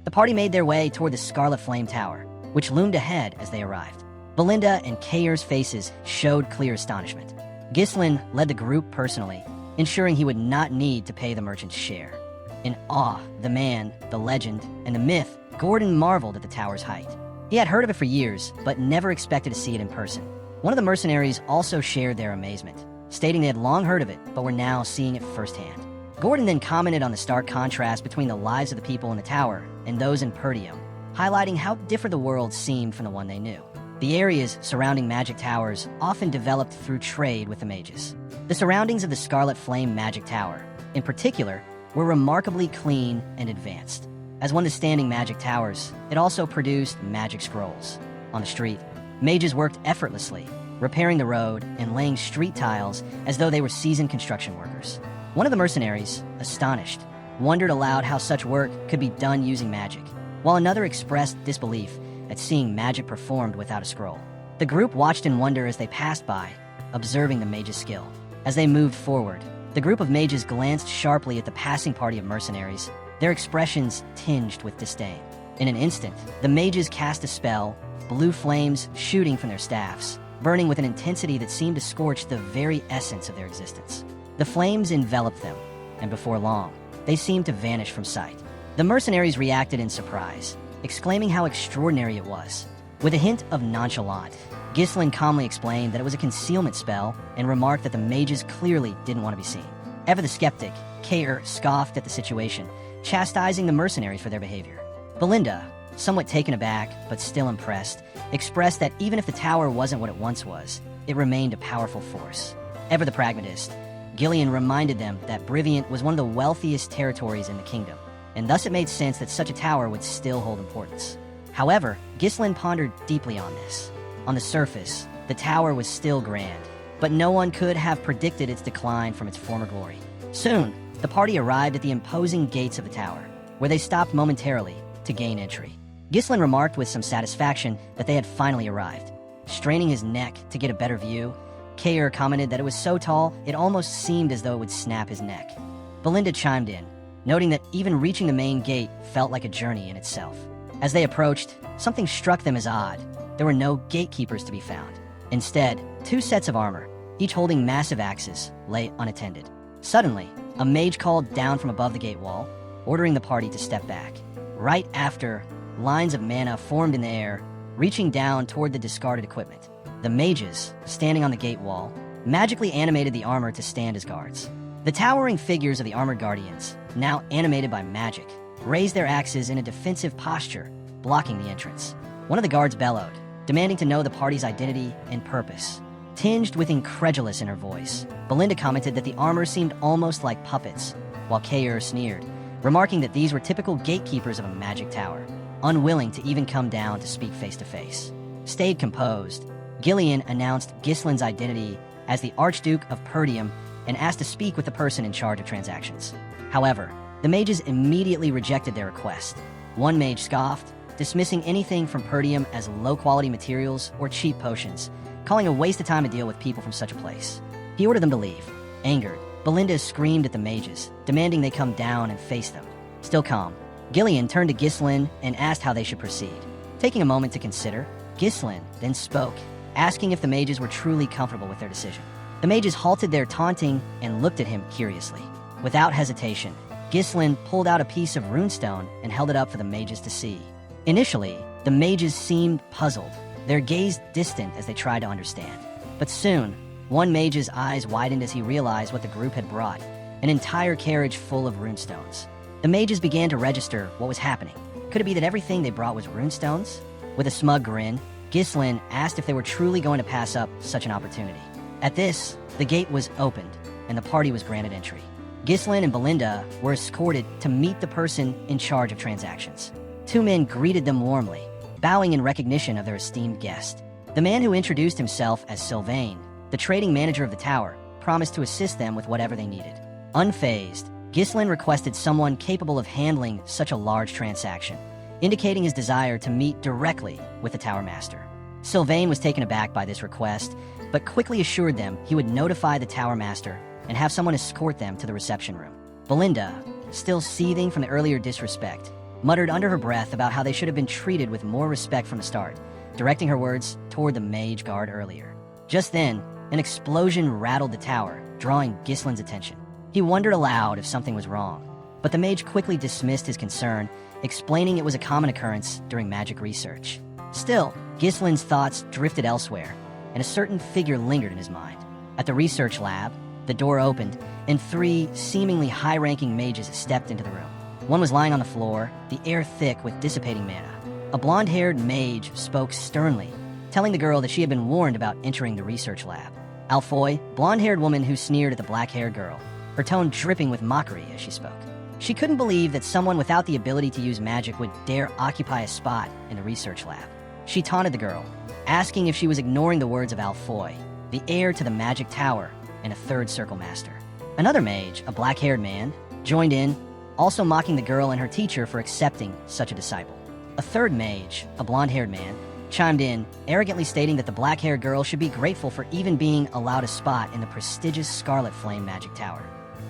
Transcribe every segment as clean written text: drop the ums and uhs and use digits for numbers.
The party made their way toward the Scarlet Flame Tower, which loomed ahead as they arrived. Belinda and Kayr's faces showed clear astonishment. Ghislain led the group personally, ensuring he would not need to pay the merchant's share. In awe, the man, the legend, and the myth, Gordon marveled at the tower's height. He had heard of it for years, but never expected to see it in person. One of the mercenaries also shared their amazement, stating they had long heard of it, but were now seeing it firsthand. Gordon then commented on the stark contrast between the lives of the people in the tower and those in Perdium, highlighting how different the world seemed from the one they knew. The areas surrounding magic towers often developed through trade with the mages. The surroundings of the Scarlet Flame Magic Tower, in particular, were remarkably clean and advanced. As one of the standing magic towers, it also produced magic scrolls. On the street, mages worked effortlessly, repairing the road and laying street tiles as though they were seasoned construction workers. One of the mercenaries, astonished, wondered aloud how such work could be done using magic, while another expressed disbelief at seeing magic performed without a scroll. The group watched in wonder as they passed by, observing the mage's skill. As they moved forward, the group of mages glanced sharply at the passing party of mercenaries, their expressions tinged with disdain. In an instant, the mages cast a spell, blue flames shooting from their staffs, burning with an intensity that seemed to scorch the very essence of their existence. The flames enveloped them, and before long, they seemed to vanish from sight. The mercenaries reacted in surprise, exclaiming how extraordinary it was. With a hint of nonchalance, Ghislain calmly explained that it was a concealment spell and remarked that the mages clearly didn't want to be seen. Ever the skeptic, Kayr scoffed at the situation, chastising the mercenaries for their behavior. Belinda, somewhat taken aback but still impressed, expressed that even if the tower wasn't what it once was, it remained a powerful force. Ever the pragmatist, Gillian reminded them that Brivient was one of the wealthiest territories in the kingdom, and thus it made sense that such a tower would still hold importance. However, Ghislain pondered deeply on this. On the surface, the tower was still grand, but no one could have predicted its decline from its former glory. Soon, the party arrived at the imposing gates of the tower, where they stopped momentarily to gain entry. Ghislain remarked with some satisfaction that they had finally arrived. Straining his neck to get a better view, Kayr commented that it was so tall it almost seemed as though it would snap his neck. Belinda chimed in, noting that even reaching the main gate felt like a journey in itself. As they approached, something struck them as odd. There were no gatekeepers to be found. Instead, two sets of armor, each holding massive axes, lay unattended. Suddenly, a mage called down from above the gate wall, ordering the party to step back. Right after, lines of mana formed in the air, reaching down toward the discarded equipment. The mages, standing on the gate wall, magically animated the armor to stand as guards. The towering figures of the armored guardians, now animated by magic, raised their axes in a defensive posture, blocking the entrance. One of the guards bellowed, demanding to know the party's identity and purpose. Tinged with incredulous in her voice, Belinda commented that the armor seemed almost like puppets, while Kayr sneered, remarking that these were typical gatekeepers of a magic tower, unwilling to even come down to speak face to face. Stayed composed, Gillian announced Ghislain's identity as the Archduke of Perdium and asked to speak with the person in charge of transactions. However, the mages immediately rejected their request. One mage scoffed, dismissing anything from Perdium as low-quality materials or cheap potions, calling a waste of time to deal with people from such a place. He ordered them to leave. Angered, Belinda screamed at the mages, demanding they come down and face them. Still calm, Gillian turned to Ghislain and asked how they should proceed. Taking a moment to consider, Ghislain then spoke, asking if the mages were truly comfortable with their decision. The mages halted their taunting and looked at him curiously. Without hesitation, Ghislain pulled out a piece of runestone and held it up for the mages to see. Initially, the mages seemed puzzled, their gaze distant as they tried to understand. But soon, one mage's eyes widened as he realized what the group had brought, an entire carriage full of runestones. The mages began to register what was happening. Could it be that everything they brought was runestones? With a smug grin, Ghislain asked if they were truly going to pass up such an opportunity. At this, the gate was opened, and the party was granted entry. Ghislain and Belinda were escorted to meet the person in charge of transactions. Two men greeted them warmly, bowing in recognition of their esteemed guest. The man who introduced himself as Sylvain, the trading manager of the tower, promised to assist them with whatever they needed. Unfazed, Ghislain requested someone capable of handling such a large transaction, indicating his desire to meet directly with the tower master. Sylvain was taken aback by this request, but quickly assured them he would notify the tower master and have someone escort them to the reception room. Belinda, still seething from the earlier disrespect, muttered under her breath about how they should have been treated with more respect from the start, directing her words toward the mage guard earlier. Just then, an explosion rattled the tower, drawing Gislin's attention. He wondered aloud if something was wrong, but the mage quickly dismissed his concern, explaining it was a common occurrence during magic research. Still, Gislin's thoughts drifted elsewhere, and a certain figure lingered in his mind. At the research lab, the door opened, and 3 seemingly high-ranking mages stepped into the room. One was lying on the floor, the air thick with dissipating mana. A blonde-haired mage spoke sternly, telling the girl that she had been warned about entering the research lab. Alfoy, blonde-haired woman who sneered at the black-haired girl, her tone dripping with mockery as she spoke. She couldn't believe that someone without the ability to use magic would dare occupy a spot in the research lab. She taunted the girl, asking if she was ignoring the words of Alfoy, the heir to the magic tower and a 3rd circle master. Another mage, a black-haired man, joined in, also mocking the girl and her teacher for accepting such a disciple. A 3rd mage, a blonde-haired man, chimed in, arrogantly stating that the black-haired girl should be grateful for even being allowed a spot in the prestigious Scarlet Flame Magic Tower.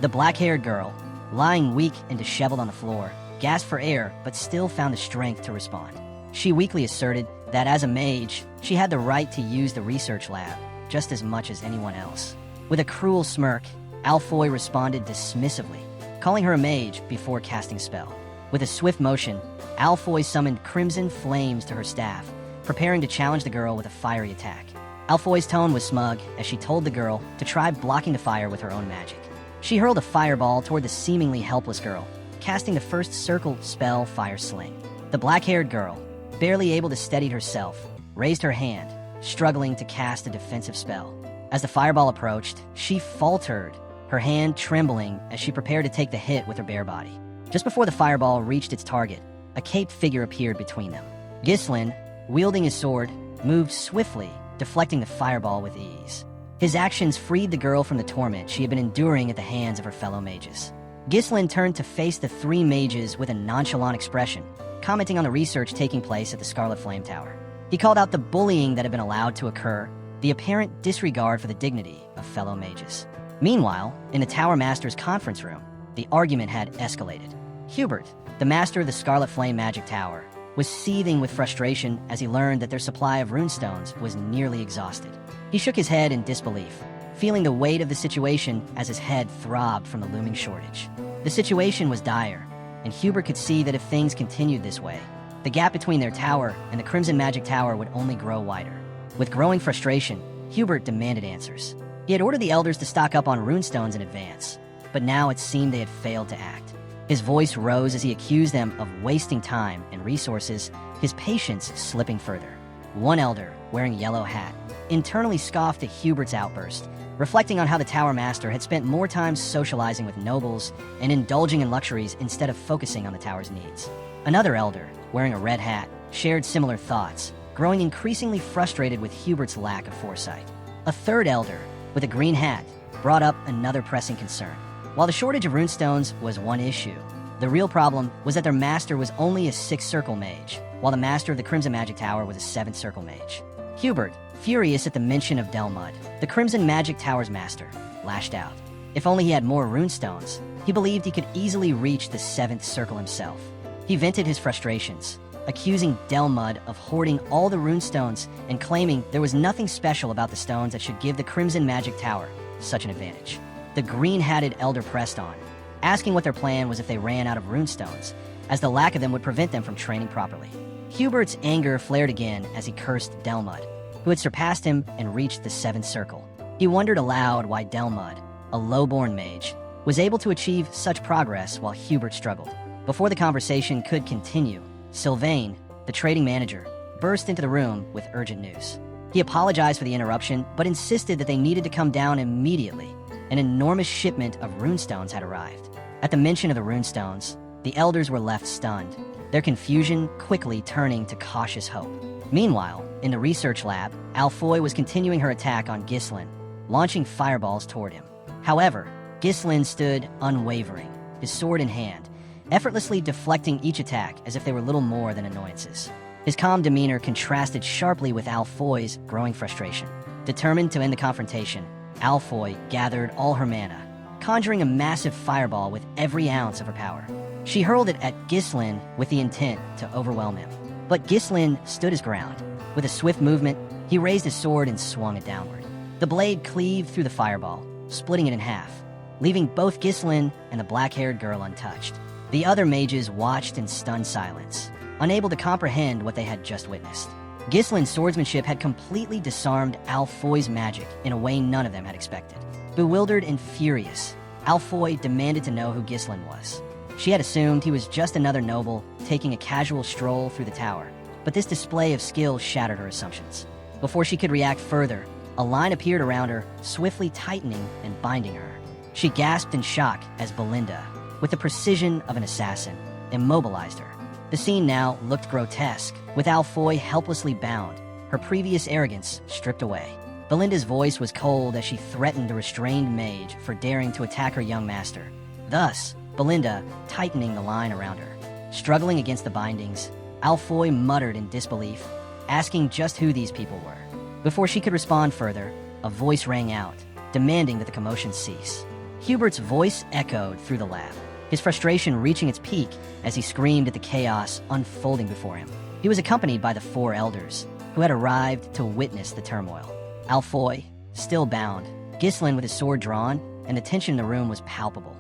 The black-haired girl, lying weak and disheveled on the floor, gasped for air but still found the strength to respond. She weakly asserted that as a mage, she had the right to use the research lab just as much as anyone else. With a cruel smirk, Alfoy responded dismissively, calling her a mage before casting a spell. With a swift motion, Alfoy summoned crimson flames to her staff, preparing to challenge the girl with a fiery attack. Alfoy's tone was smug as she told the girl to try blocking the fire with her own magic. She hurled a fireball toward the seemingly helpless girl, casting the 1st circle spell Fire Sling. The black-haired girl, barely able to steady herself, raised her hand, struggling to cast a defensive spell. As the fireball approached, she faltered, her hand trembling as she prepared to take the hit with her bare body. Just before the fireball reached its target, a caped figure appeared between them. Gislin, wielding his sword, moved swiftly, deflecting the fireball with ease. His actions freed the girl from the torment she had been enduring at the hands of her fellow mages. Gislin turned to face the 3 mages with a nonchalant expression, commenting on the research taking place at the Scarlet Flame Tower. He called out the bullying that had been allowed to occur, the apparent disregard for the dignity of fellow mages. Meanwhile, in the Tower Master's conference room, the argument had escalated. Hubert, the master of the Scarlet Flame Magic Tower, was seething with frustration as he learned that their supply of runestones was nearly exhausted. He shook his head in disbelief, feeling the weight of the situation as his head throbbed from the looming shortage. The situation was dire, and Hubert could see that if things continued this way, the gap between their tower and the Crimson Magic Tower would only grow wider. With growing frustration, Hubert demanded answers. He had ordered the elders to stock up on runestones in advance, but now it seemed they had failed to act. His voice rose as he accused them of wasting time and resources, his patience slipping further. One elder, wearing a yellow hat, internally scoffed at Hubert's outburst, reflecting on how the Tower Master had spent more time socializing with nobles and indulging in luxuries instead of focusing on the tower's needs. Another elder, wearing a red hat, shared similar thoughts, growing increasingly frustrated with Hubert's lack of foresight. A 3rd elder, with a green hat, brought up another pressing concern. While the shortage of runestones was one issue, the real problem was that their master was only a 6th circle mage, while the master of the Crimson Magic Tower was a 7th circle mage. Hubert, furious at the mention of Delmud, the Crimson Magic Tower's master, lashed out. If only he had more runestones, he believed he could easily reach the 7th circle himself. He vented his frustrations, accusing Delmud of hoarding all the runestones and claiming there was nothing special about the stones that should give the Crimson Magic Tower such an advantage. The green-hatted elder pressed on, asking what their plan was if they ran out of runestones, as the lack of them would prevent them from training properly. Hubert's anger flared again as he cursed Delmud, who had surpassed him and reached the 7th circle. He wondered aloud why Delmud, a low-born mage, was able to achieve such progress while Hubert struggled. Before the conversation could continue, Sylvain, the trading manager, burst into the room with urgent news. He apologized for the interruption, but insisted that they needed to come down immediately. An enormous shipment of runestones had arrived. At the mention of the runestones, the elders were left stunned, their confusion quickly turning to cautious hope. Meanwhile, in the research lab, Alfoy was continuing her attack on Gislin, launching fireballs toward him. However, Gislin stood unwavering, his sword in hand, effortlessly deflecting each attack as if they were little more than annoyances. His calm demeanor contrasted sharply with Alfoy's growing frustration. Determined to end the confrontation, Alfoy gathered all her mana, conjuring a massive fireball with every ounce of her power. She hurled it at Ghislain with the intent to overwhelm him. But Ghislain stood his ground. With a swift movement, he raised his sword and swung it downward. The blade cleaved through the fireball, splitting it in half, leaving both Ghislain and the black-haired girl untouched. The other mages watched in stunned silence, unable to comprehend what they had just witnessed. Ghislain's swordsmanship had completely disarmed Alfoy's magic in a way none of them had expected. Bewildered and furious, Alfoy demanded to know who Ghislain was. She had assumed he was just another noble taking a casual stroll through the tower, but this display of skill shattered her assumptions. Before she could react further, a line appeared around her, swiftly tightening and binding her. She gasped in shock as Belinda, with the precision of an assassin, immobilized her. The scene now looked grotesque, with Alfoy helplessly bound, her previous arrogance stripped away. Belinda's voice was cold as she threatened the restrained mage for daring to attack her young master. Thus, Belinda tightening the line around her. Struggling against the bindings, Alfoy muttered in disbelief, asking just who these people were. Before she could respond further, a voice rang out, demanding that the commotion cease. Hubert's voice echoed through the lab, his frustration reaching its peak as he screamed at the chaos unfolding before him. He was accompanied by the 4 elders, who had arrived to witness the turmoil. Alfoy, still bound, Ghislain with his sword drawn, and the tension in the room was palpable.